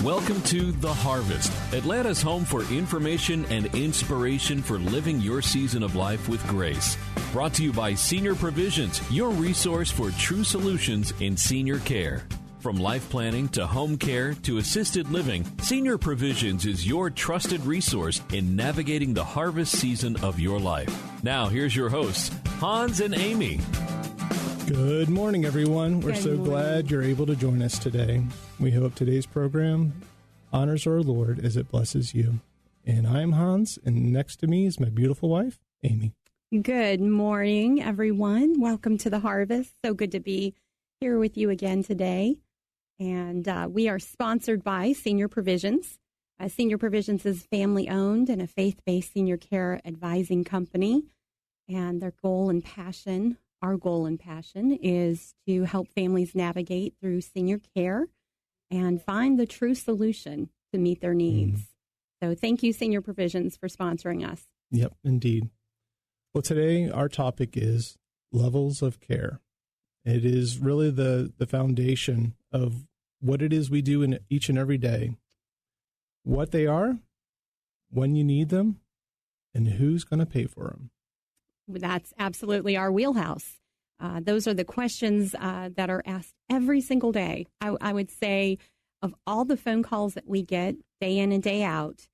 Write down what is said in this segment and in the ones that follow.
Welcome to The Harvest, Atlanta's home for information and inspiration for living your season of life with grace. Brought to you by Senior Provisions, your resource for true solutions in senior care. From life planning to home care to assisted living, Senior Provisions is your trusted resource in navigating the harvest season of your life. Now, here's your hosts, Hans and Amy. Good morning, everyone. We're so glad you're able to join us today. We hope today's program honors our Lord as it blesses you. And I'm Hans, and next to me is my beautiful wife, Amy. Good morning, everyone. Welcome to The Harvest. So good to be here with you again today. And we are sponsored by Senior Provisions. Senior Provisions is family-owned and a faith-based senior care advising company. And their goal and passion, our goal and passion, is to help families navigate through senior care and find the true solution to meet their needs. So thank you, Senior Provisions, for sponsoring us. Yep, indeed. Well, today our topic is levels of care. It is really the foundation of what it is we do in each and every day, what they are, when you need them, and who's going to pay for them. That's absolutely our wheelhouse. Those are the questions that are asked every single day. I would say of all the phone calls that we get day in and day out,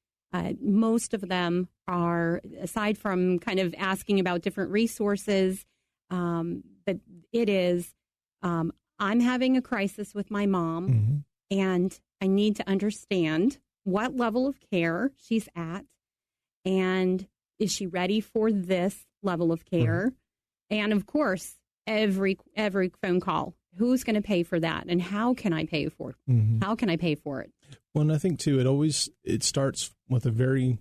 most of them are, aside from kind of asking about different resources, but it is, I'm having a crisis with my mom, and I need to understand what level of care she's at, and is she ready for this level of care? And of course, every phone call, who's going to pay for that, and how can I pay for it? How can I pay for it? Well, and I think too, it starts with a very,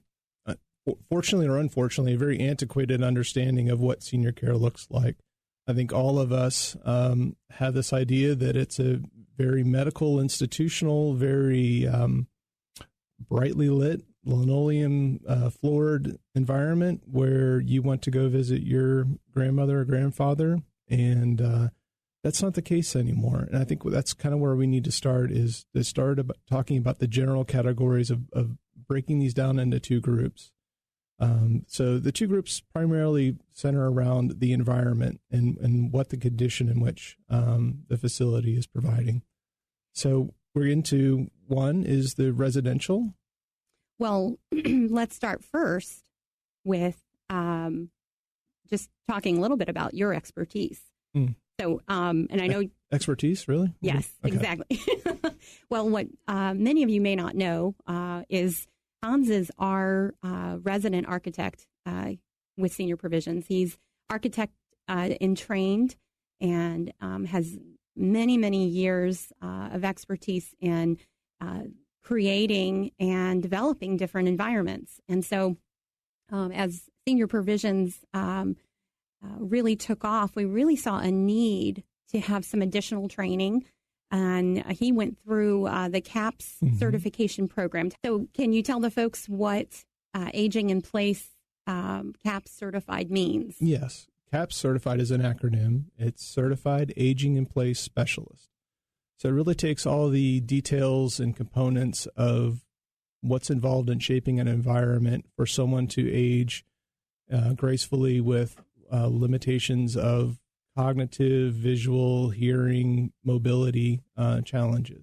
fortunately or unfortunately, a very antiquated understanding of what senior care looks like. I think all of us have this idea that it's a very medical, institutional, very brightly lit, linoleum floored environment where you want to go visit your grandmother or grandfather, and that's not the case anymore. And I think that's kind of where we need to start, is to start talking about the general categories of breaking these down into two groups. So the two groups primarily center around the environment and what the condition in which the facility is providing. So we're into one is the residential. Well, let's start first with just talking a little bit about your expertise. So, and I know... Expertise, really? Yes, okay. Exactly. Well, what many of you may not know is Hans is our resident architect with Senior Provisions. He's architect and trained, and has many, many years of expertise in creating and developing different environments. And so as Senior Provisions really took off, we really saw a need to have some additional training. And he went through the CAPS certification program. So can you tell the folks what Aging in Place CAPS certified means? Yes. CAPS certified is an acronym. It's Certified Aging in Place Specialist. So it really takes all the details and components of what's involved in shaping an environment for someone to age gracefully with limitations of cognitive, visual, hearing, mobility challenges.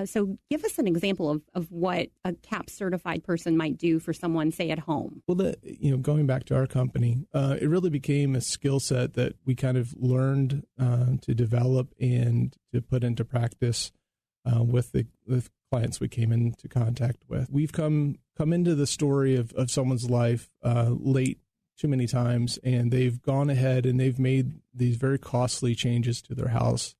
So give us an example of what a CAPS certified person might do for someone, say, at home. Well, going back to our company, it really became a skill set that we kind of learned to develop and to put into practice with clients we came into contact with. We've come into the story of someone's life late too many times, and they've gone ahead and they've made these very costly changes to their house,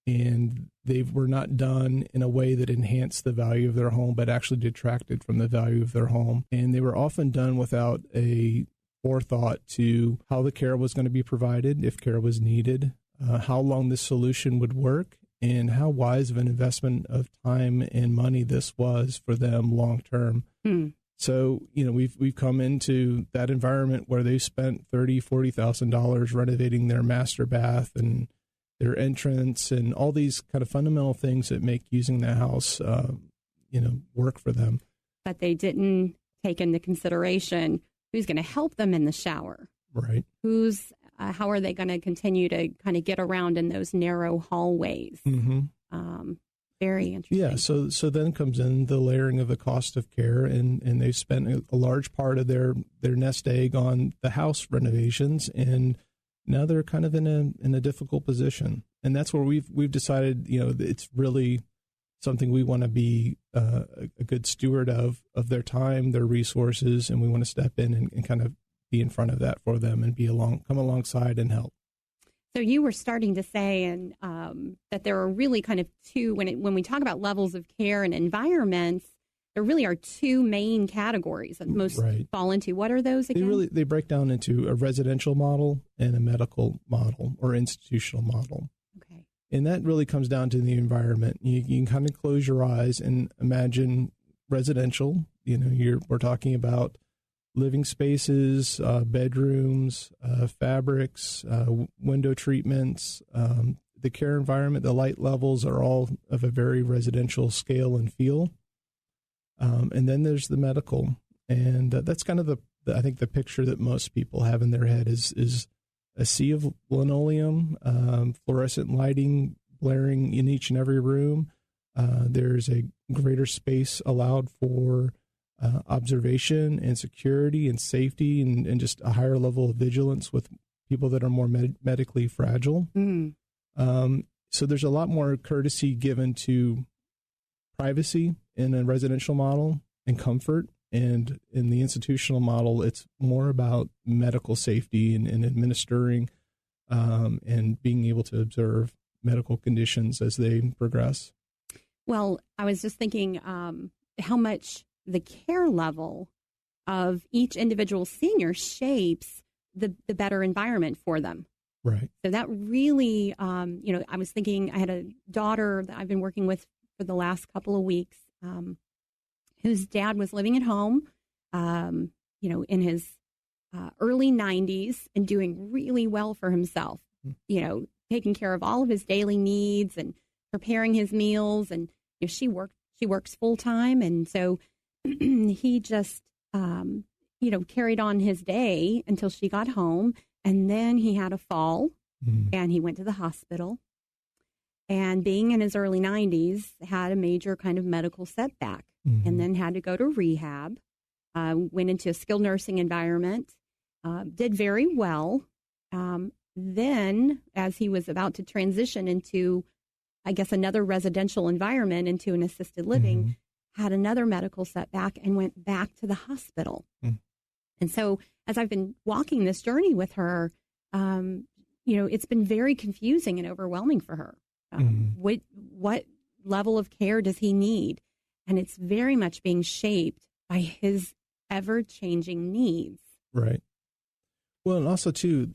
and they were not done in a way that enhanced the value of their home, but actually detracted from the value of their home. And they were often done without a forethought to how the care was going to be provided, if care was needed, how long this solution would work, and how wise of an investment of time and money this was for them long term. So, we've come into that environment where they've spent $30,000, $40,000 renovating their master bath and their entrance and all these kind of fundamental things that make using the house, work for them. But they didn't take into consideration who's going to help them in the shower. Right. How are they going to continue to kind of get around in those narrow hallways? Mm-hmm. Very interesting. Yeah. So then comes in the layering of the cost of care, and they've spent a large part of their nest egg on the house renovations, and now they're kind of in a difficult position. And that's where we've decided, it's really something we want to be a good steward of their time, their resources, and we want to step in and kind of be in front of that for them and come alongside and help. So you were starting to say that there are really kind of two, when we talk about levels of care and environments, there really are two main categories that most fall into. What are those again? They break down into a residential model and a medical model or institutional model. Okay. And that really comes down to the environment. You can kind of close your eyes and imagine residential. We're talking about living spaces, bedrooms, fabrics, window treatments, the care environment, the light levels are all of a very residential scale and feel. And then there's the medical. And that's kind of I think the picture that most people have in their head is a sea of linoleum, fluorescent lighting blaring in each and every room. There's a greater space allowed for observation and security and safety and just a higher level of vigilance with people that are more medically fragile. Mm. So there's a lot more courtesy given to privacy in a residential model and comfort. And in the institutional model, it's more about medical safety and administering and being able to observe medical conditions as they progress. Well, I was just thinking how much the care level of each individual senior shapes the better environment for them. Right. So that really, I was thinking I had a daughter that I've been working with for the last couple of weeks, whose dad was living at home, in his early 90s and doing really well for himself, taking care of all of his daily needs and preparing his meals. And she works full time. And so he just, carried on his day until she got home. And then he had a fall and he went to the hospital. And being in his early 90s, had a major kind of medical setback and then had to go to rehab, went into a skilled nursing environment, did very well. Then, as he was about to transition into, I guess, another residential environment, into an assisted living, had another medical setback and went back to the hospital. And so as I've been walking this journey with her, it's been very confusing and overwhelming for her. What level of care does he need? And it's very much being shaped by his ever-changing needs. Right. Well, and also, too,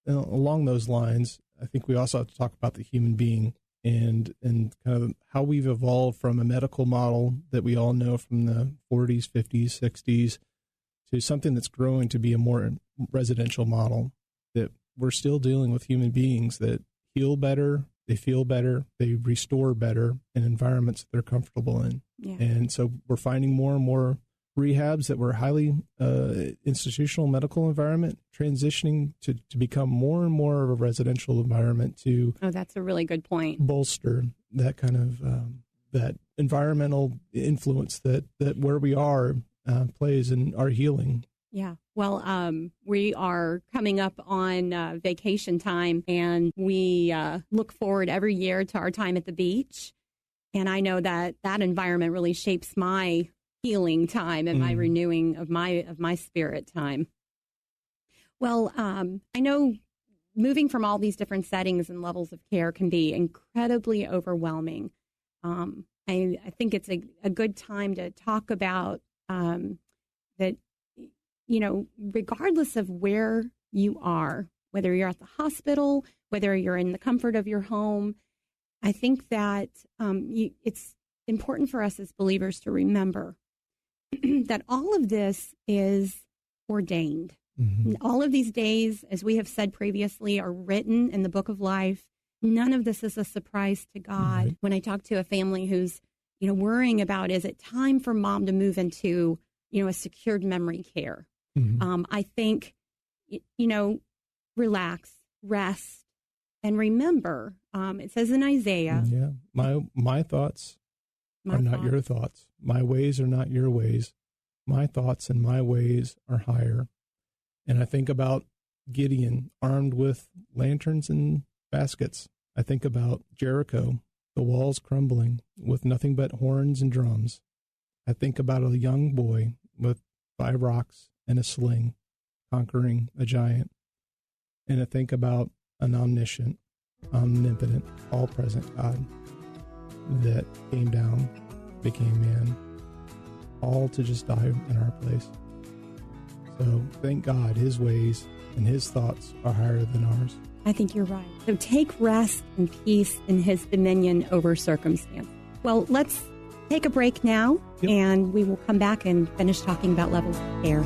along those lines, I think we also have to talk about the human being and kind of how we've evolved from a medical model that we all know from the 40s, 50s, 60s to something that's growing to be a more residential model, that we're still dealing with human beings that heal better, they feel better, they restore better in environments that they're comfortable in. Yeah. And so we're finding more and more rehabs that were highly institutional medical environment transitioning to become more and more of a residential environment to that's a really good point. Bolster that kind of that environmental influence that where we are plays in our healing. Yeah. Well, we are coming up on vacation time, and we look forward every year to our time at the beach. And I know that environment really shapes my healing time and my renewing of my spirit time. Well, I know moving from all these different settings and levels of care can be incredibly overwhelming. I think it's a good time to talk about that, regardless of where you are, whether you're at the hospital, whether you're in the comfort of your home, I think that it's important for us as believers to remember that all of this is ordained. All of these days, as we have said previously, are written in the book of life. None of this is a surprise to God. When I talk to a family who's worrying about, is it time for mom to move into, a secured memory care? I think, relax, rest, and remember, it says in Isaiah. Yeah, my thoughts are not your thoughts. My ways are not your ways. My thoughts and my ways are higher. And I think about Gideon armed with lanterns and baskets. I think about Jericho, the walls crumbling with nothing but horns and drums. I think about a young boy with 5 rocks and a sling conquering a giant. And I think about an omniscient, omnipotent, all-present God that came down, became man, all to just die in our place. So thank God his ways and his thoughts are higher than ours. I think you're right. So take rest and peace in his dominion over circumstance. Well, let's take a break now, and we will come back and finish talking about levels of care.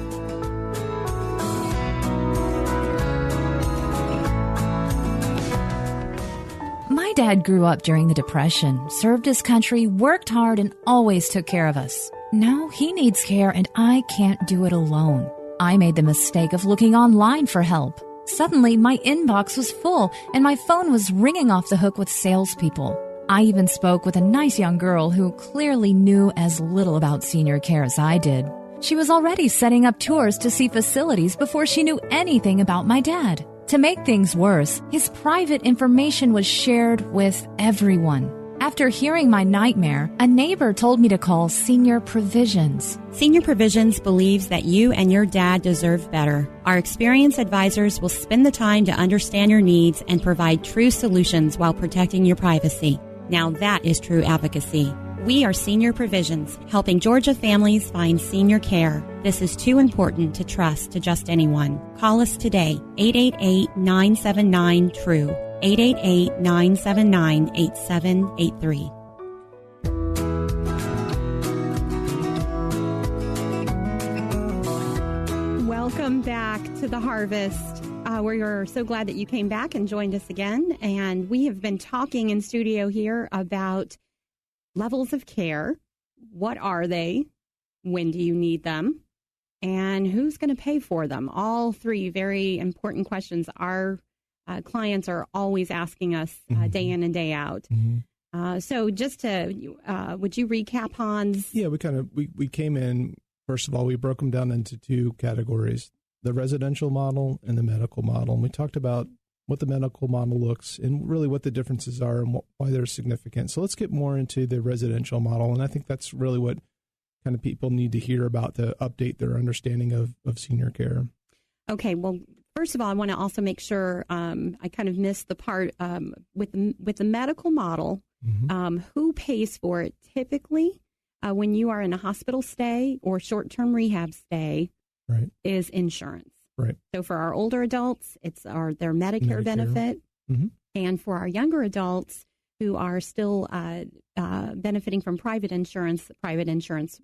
My dad grew up during the Depression, served his country, worked hard, and always took care of us. Now he needs care, and I can't do it alone. I made the mistake of looking online for help. Suddenly, my inbox was full, and my phone was ringing off the hook with salespeople. I even spoke with a nice young girl who clearly knew as little about senior care as I did. She was already setting up tours to see facilities before she knew anything about my dad. To make things worse, his private information was shared with everyone. After hearing my nightmare, a neighbor told me to call Senior Provisions. Senior Provisions believes that you and your dad deserve better. Our experienced advisors will spend the time to understand your needs and provide true solutions while protecting your privacy. Now that is true advocacy. We are Senior Provisions, helping Georgia families find senior care. This is too important to trust to just anyone. Call us today, 888-979-TRUE. 888-979-8783. Welcome back to The Harvest. We're so glad that you came back and joined us again. And we have been talking in studio here about levels of care. What are they? When do you need them? And who's going to pay for them? All 3 very important questions our clients are always asking us day in and day out. So just to, would you recap, Hans? Yeah, we came in, first of all, we broke them down into 2 categories, the residential model and the medical model. And we talked about what the medical model looks and really what the differences are and why they're significant. So let's get more into the residential model. And I think that's really what kind of people need to hear about to update their understanding of senior care. Okay, well, first of all, I want to also make sure I kind of missed the part with the medical model. Who pays for it? Typically, when you are in a hospital stay or short-term rehab stay, is insurance. Right. So for our older adults, it's their Medicare benefit, and for our younger adults who are still benefiting from private insurance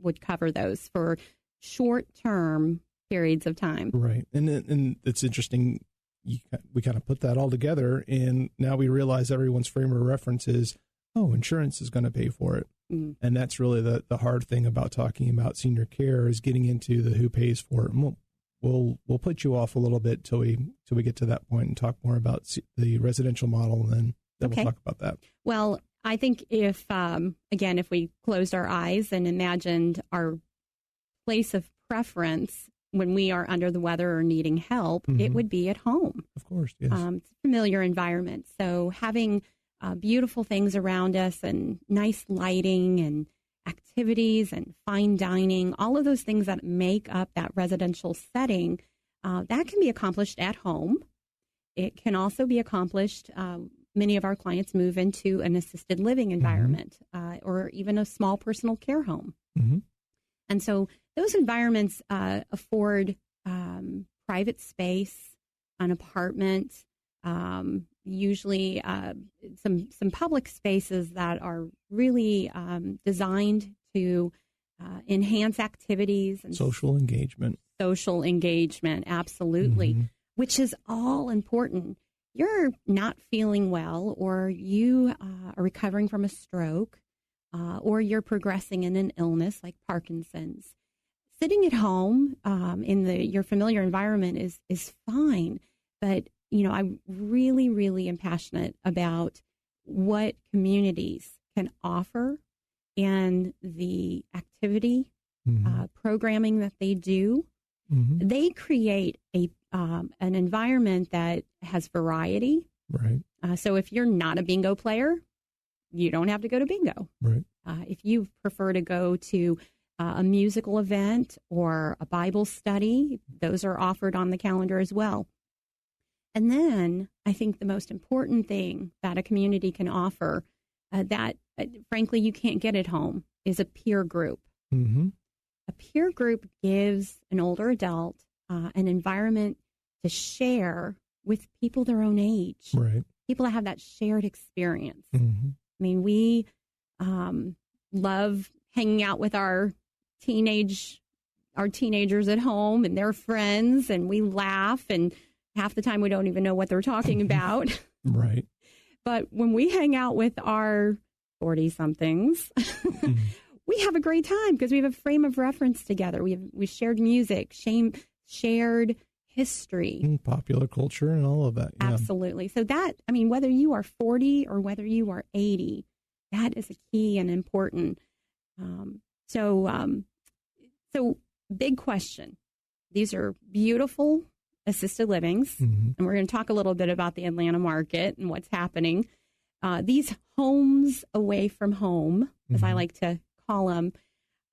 would cover those for short-term periods of time. Right. And it's interesting. We kind of put that all together, and now we realize everyone's frame of reference is, insurance is going to pay for it. And that's really the hard thing about talking about senior care is getting into the who pays for it. And we'll put you off a little bit till we get to that point and talk more about the residential model, and then we'll talk about that. Well, I think if we closed our eyes and imagined our place of preference when we are under the weather or needing help, it would be at home. Of course, yes. It's a familiar environment. So having beautiful things around us and nice lighting and activities and fine dining, all of those things that make up that residential setting, that can be accomplished at home. It can also be accomplished. Many of our clients move into an assisted living environment or even a small personal care home. And so those environments afford private space, an apartment, usually some public spaces that are really designed to enhance activities and social engagement. Social engagement, absolutely, which is all important. You're not feeling well, or you are recovering from a stroke, or you're progressing in an illness like Parkinson's, sitting at home in your familiar environment is fine. But, I really, really am passionate about what communities can offer and the activity programming that they do. Mm-hmm. They create an environment that has variety. Right. So if you're not a bingo player, you don't have to go to bingo. Right. If you prefer to go to a musical event or a Bible study, those are offered on the calendar as well. And then I think the most important thing that a community can offer that, frankly, you can't get at home is a peer group. Mm-hmm. A peer group gives an older adult an environment to share with people their own age. Right. People that have that shared experience. Mm-hmm. I mean, we love hanging out with our teenagers at home and their friends, and we laugh, and half the time we don't even know what they're talking about. Right. But when we hang out with our 40-somethings, we have a great time because we have a frame of reference together. We shared music, shared history, popular culture, and all of that. Yeah. Absolutely. So whether you are 40 or whether you are 80, that is a key and important. So big question. These are beautiful assisted livings, and we're going to talk a little bit about the Atlanta market and what's happening. These homes away from home, as I like to call them,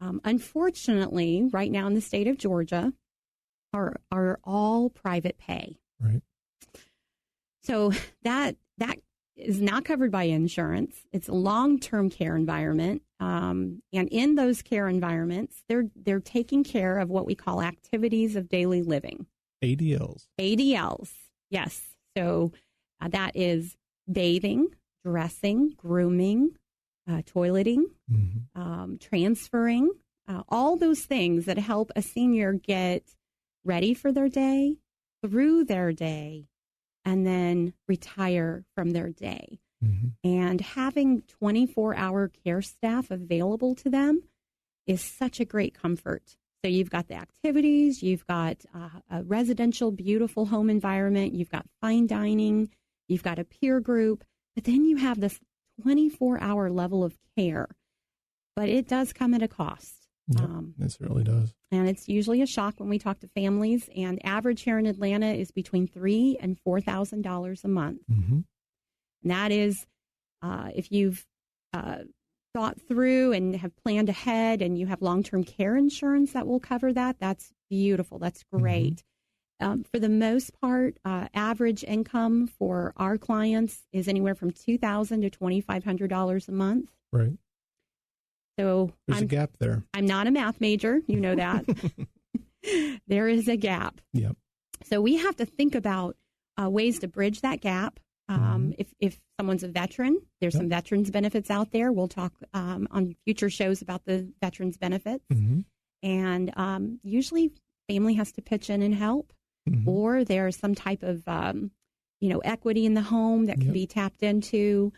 unfortunately, right now in the state of Georgia, are all private pay. Right. So that is not covered by insurance. It's a long-term care environment. And in those care environments, they're taking care of what we call activities of daily living. ADLs. Yes. So that is bathing, dressing, grooming, toileting, transferring, all those things that help a senior get ready for their day, through their day, and then retire from their day. And having 24-hour care staff available to them is such a great comfort. So you've got the activities, you've got a residential, beautiful home environment, you've got fine dining, you've got a peer group, but then you have this 24-hour level of care. But it does come at a cost. Yep, it certainly does. And it's usually a shock when we talk to families. And average here in Atlanta is between $3,000 and $4,000 a month. And that is, if you've thought through and have planned ahead and you have long-term care insurance that will cover that, that's beautiful. That's great. For the most part, average income for our clients is anywhere from $2,000 to $2,500 a month. Right. So there's a gap there. I'm not a math major. You know that. There is a gap. Yep. So we have to think about ways to bridge that gap. If someone's a veteran, there's some veterans benefits out there. We'll talk on future shows about the veterans benefits. And usually family has to pitch in and help, or there's some type of, equity in the home that can be tapped into.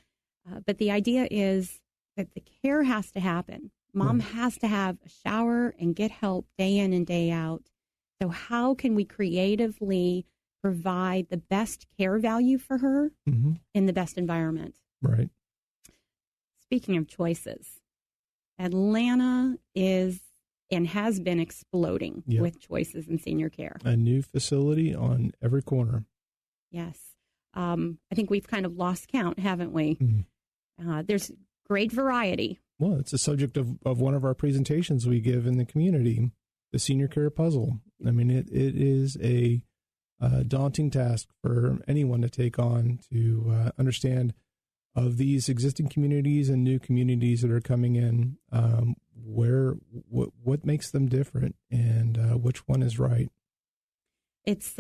But the idea is that the care has to happen. Mom has to have a shower and get help day in and day out. So how can we creatively provide the best care value for her in the best environment? Right. Speaking of choices, Atlanta is and has been exploding with choices in senior care. A new facility on every corner. Yes. I think we've kind of lost count, haven't we? There's great variety. Well, it's a subject of one of our presentations we give in the community, the Senior Care Puzzle. I mean, it is a daunting task for anyone to take on to understand of these existing communities and new communities that are coming in, what makes them different and which one is right. It's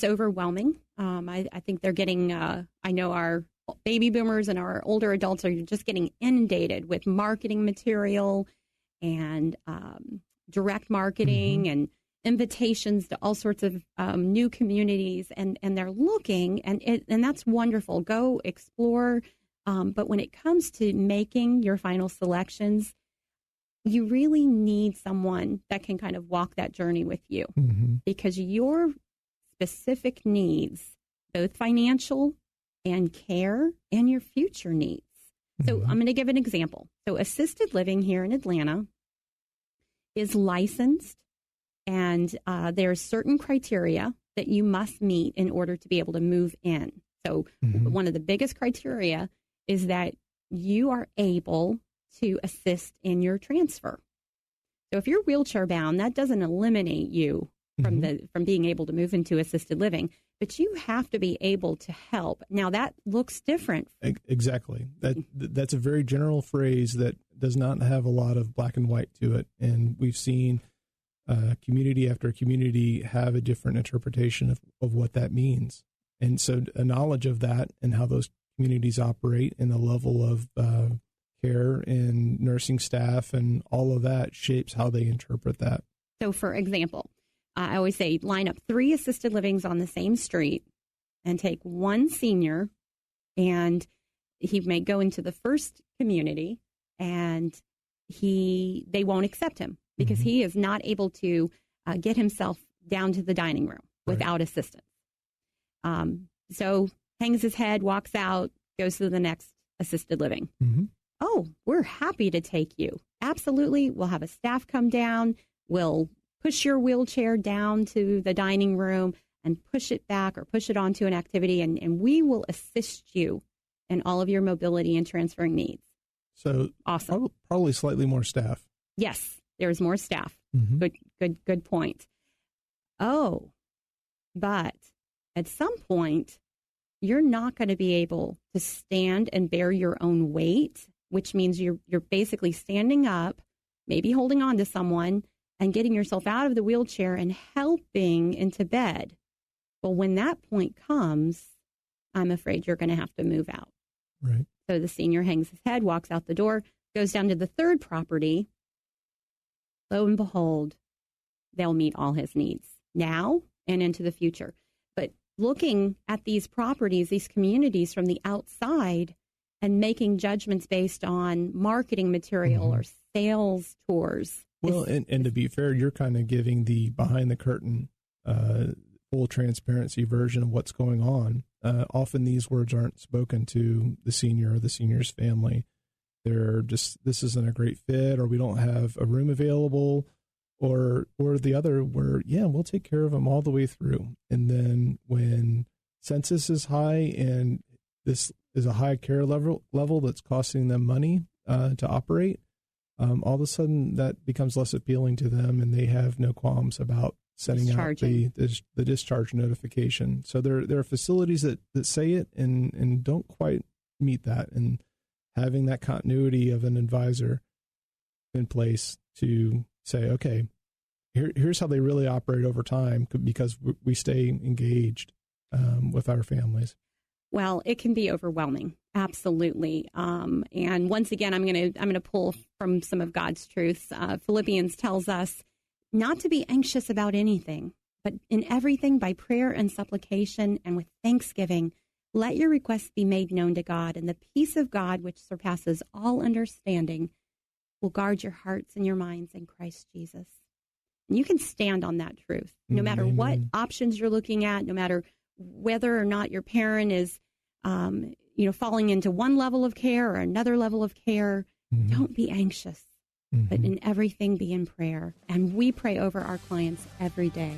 overwhelming. I think they're getting, I know our baby boomers and our older adults are just getting inundated with marketing material and direct marketing and invitations to all sorts of new communities, and they're looking, and that's wonderful. Go explore But when it comes to making your final selections, you really need someone that can kind of walk that journey with you, because your specific needs, both financial and care, and your future needs. So I'm going to give an example. So assisted living here in Atlanta is licensed, and there's certain criteria that you must meet in order to be able to move in. So one of the biggest criteria is that you are able to assist in your transfer. So if you're wheelchair bound, that doesn't eliminate you from being able to move into assisted living, but you have to be able to help. Now that looks different. Exactly. That's a very general phrase that does not have a lot of black and white to it. And we've seen community after community have a different interpretation of what that means. And so a knowledge of that and how those communities operate and the level of care and nursing staff and all of that shapes how they interpret that. So for example, I always say line up 3 assisted livings on the same street and take one senior, and he may go into the first community and they won't accept him because he is not able to get himself down to the dining room without assistance. So hangs his head, walks out, goes to the next assisted living. Oh, we're happy to take you. Absolutely. We'll have a staff come down. We'll push your wheelchair down to the dining room and push it back or push it onto an activity, and we will assist you in all of your mobility and transferring needs. So awesome. Probably slightly more staff. Yes, there's more staff. Good point. Oh, but at some point, you're not going to be able to stand and bear your own weight, which means you're basically standing up, maybe holding on to someone, and getting yourself out of the wheelchair and helping into bed. Well, when that point comes, I'm afraid you're going to have to move out. Right. So the senior hangs his head, walks out the door, goes down to the third property. Lo and behold, they'll meet all his needs now and into the future. But looking at these properties, these communities from the outside and making judgments based on marketing material or sales tours. Well, and to be fair, you're kind of giving the behind the curtain, full transparency version of what's going on. Often these words aren't spoken to the senior or the senior's family. They're just, this isn't a great fit, or we don't have a room available, or the other where, yeah, we'll take care of them all the way through. And then when census is high and this is a high care level that's costing them money to operate, all of a sudden that becomes less appealing to them, and they have no qualms about sending out the discharge notification. So there are facilities that say it and don't quite meet that, and having that continuity of an advisor in place to say, okay, here's how they really operate over time, because we stay engaged with our families. Well, it can be overwhelming. Absolutely. And once again, I'm going to pull from some of God's truths. Philippians tells us not to be anxious about anything, but in everything by prayer and supplication and with thanksgiving, let your requests be made known to God, and the peace of God, which surpasses all understanding, will guard your hearts and your minds in Christ Jesus. And you can stand on that truth, no matter what options you're looking at, no matter whether or not your parent is, falling into one level of care or another level of care. Don't be anxious, but in everything be in prayer. And we pray over our clients every day.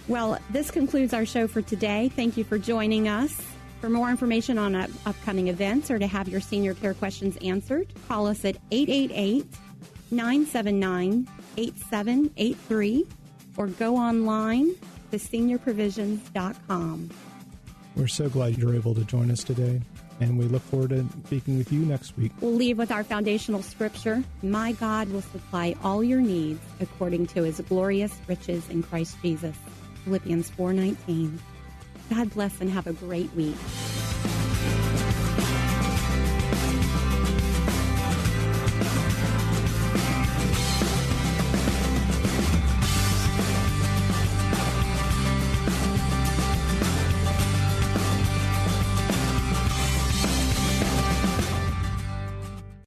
Well, this concludes our show for today. Thank you for joining us. For more information on upcoming events or to have your senior care questions answered, call us at 888-979-8783 or go online to seniorprovisions.com. We're so glad you're able to join us today, and we look forward to speaking with you next week. We'll leave with our foundational scripture, "My God will supply all your needs according to his glorious riches in Christ Jesus." Philippians 4:19. God bless and have a great week.